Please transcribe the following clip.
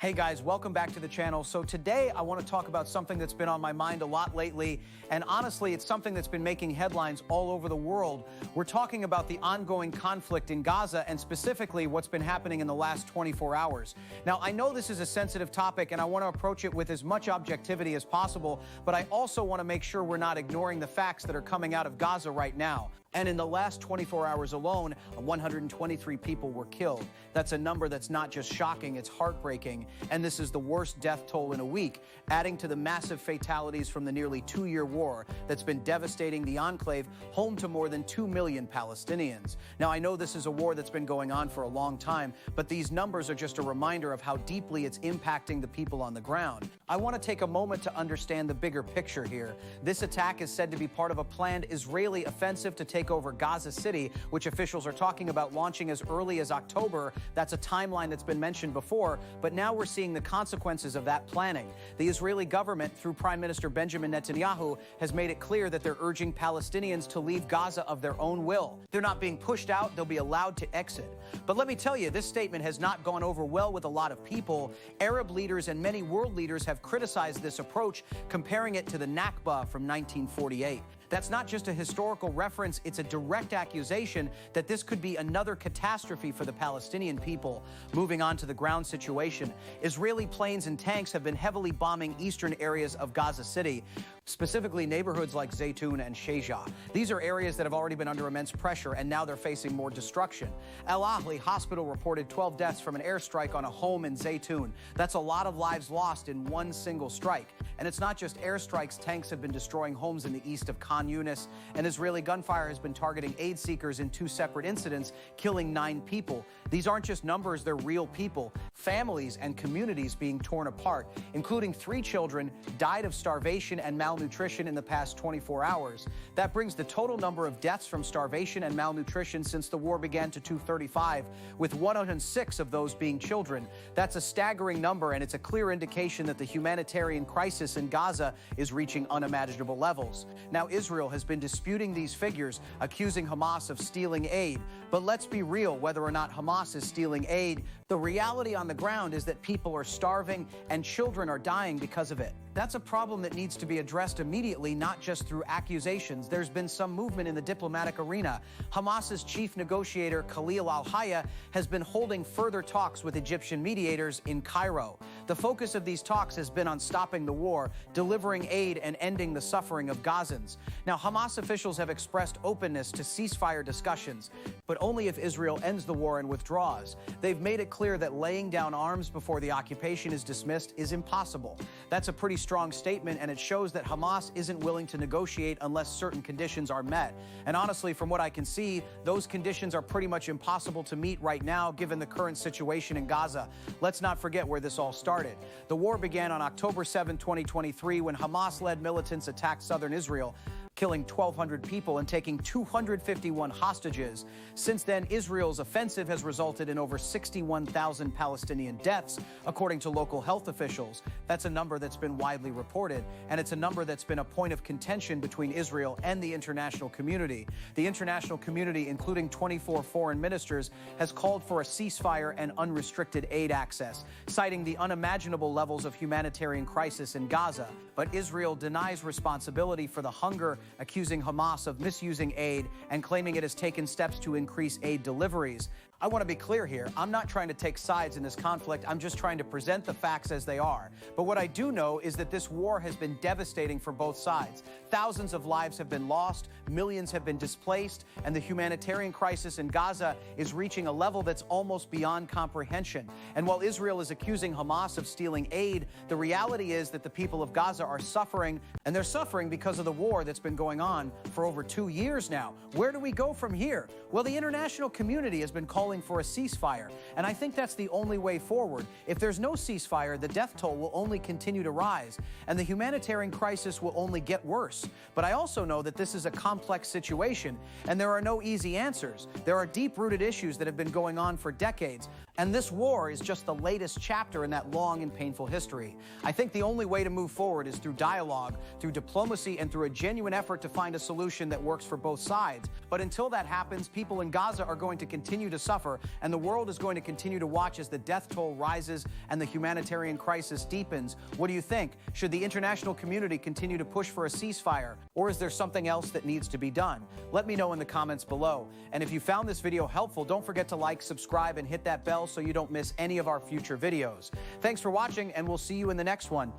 Hey guys, welcome back to the channel. So today I want to talk about something that's been on my mind a lot lately, and honestly, it's something that's been making headlines all over the world. We're talking about the ongoing conflict in Gaza and specifically what's been happening in the last 24 hours. Now, I know this is a sensitive topic and I want to approach it with as much objectivity as possible, but I also want to make sure we're not ignoring the facts that are coming out of Gaza right now. And in the last 24 hours alone, 123 people were killed. That's a number that's not just shocking, it's heartbreaking. And this is the worst death toll in a week, adding to the massive fatalities from the nearly 2-year war that's been devastating the enclave, home to more than 2 million Palestinians. Now, I know this is a war that's been going on for a long time, but these numbers are just a reminder of how deeply it's impacting the people on the ground. I want to take a moment to understand the bigger picture here. This attack is said to be part of a planned Israeli offensive to take over Gaza City, which officials are talking about launching as early as October. That's a timeline that's been mentioned before, but now we're seeing the consequences of that planning. The Israeli government, through Prime Minister Benjamin Netanyahu, has made it clear that they're urging Palestinians to leave Gaza of their own will. They're not being pushed out, they'll be allowed to exit. But let me tell you, this statement has not gone over well with a lot of people. Arab leaders and many world leaders have criticized this approach, comparing it to the Nakba from 1948. That's not just a historical reference, it's a direct accusation that this could be another catastrophe for the Palestinian people. Moving on to the ground situation, Israeli planes and tanks have been heavily bombing eastern areas of Gaza City, specifically neighborhoods like Zaytun and Sheja. These are areas that have already been under immense pressure, and now they're facing more destruction. Al Ahli Hospital reported 12 deaths from an airstrike on a home in Zaytun. That's a lot of lives lost in one single strike. And it's not just airstrikes. Tanks have been destroying homes in the east of Khan Yunis, and Israeli gunfire has been targeting aid seekers in 2 separate incidents, killing 9 people. These aren't just numbers, they're real people. Families and communities being torn apart, including 3 children died of starvation and malnutrition in the past 24 hours. That brings the total number of deaths from starvation and malnutrition since the war began to 235, with 106 of those being children. That's a staggering number, and it's a clear indication that the humanitarian crisis in Gaza is reaching unimaginable levels. Now, Israel has been disputing these figures, accusing Hamas of stealing aid. But let's be real, whether or not Hamas is stealing aid, the reality on the ground is that people are starving and children are dying because of it. That's a problem that needs to be addressed immediately, not just through accusations. There's been some movement in the diplomatic arena. Hamas's chief negotiator, Khalil al-Hayya, has been holding further talks with Egyptian mediators in Cairo. The focus of these talks has been on stopping the war, delivering aid, and ending the suffering of Gazans. Now, Hamas officials have expressed openness to ceasefire discussions, but only if Israel ends the war and withdraws. They've made it clear that laying down arms before the occupation is dismissed is impossible. That's a pretty strong statement, and it shows that Hamas isn't willing to negotiate unless certain conditions are met. And honestly, from what I can see, those conditions are pretty much impossible to meet right now, given the current situation in Gaza. Let's not forget where this all started. The war began on October 7, 2023, when Hamas-led militants attacked southern Israel, killing 1,200 people and taking 251 hostages. Since then, Israel's offensive has resulted in over 61,000 Palestinian deaths, according to local health officials. That's a number that's been widely reported, and it's a number that's been a point of contention between Israel and the international community. The international community, including 24 foreign ministers, has called for a ceasefire and unrestricted aid access, citing the unimaginable levels of humanitarian crisis in Gaza. But Israel denies responsibility for the hunger, accusing Hamas of misusing aid and claiming it has taken steps to increase aid deliveries. I want to be clear here. I'm not trying to take sides in this conflict. I'm just trying to present the facts as they are. But what I do know is that this war has been devastating for both sides. Thousands of lives have been lost, millions have been displaced, and the humanitarian crisis in Gaza is reaching a level that's almost beyond comprehension. And while Israel is accusing Hamas of stealing aid, the reality is that the people of Gaza are suffering, and they're suffering because of the war that's been going on for over 2 years now. Where do we go from here? Well, the international community has been calling for a ceasefire, and I think that's the only way forward. If there's no ceasefire, the death toll will only continue to rise, and the humanitarian crisis will only get worse. But I also know that this is a complex situation, and there are no easy answers. There are deep-rooted issues that have been going on for decades. And this war is just the latest chapter in that long and painful history. I think the only way to move forward is through dialogue, through diplomacy, and through a genuine effort to find a solution that works for both sides. But until that happens, people in Gaza are going to continue to suffer, and the world is going to continue to watch as the death toll rises and the humanitarian crisis deepens. What do you think? Should the international community continue to push for a ceasefire, or is there something else that needs to be done? Let me know in the comments below. And if you found this video helpful, don't forget to like, subscribe, and hit that bell so you don't miss any of our future videos. Thanks for watching, and we'll see you in the next one.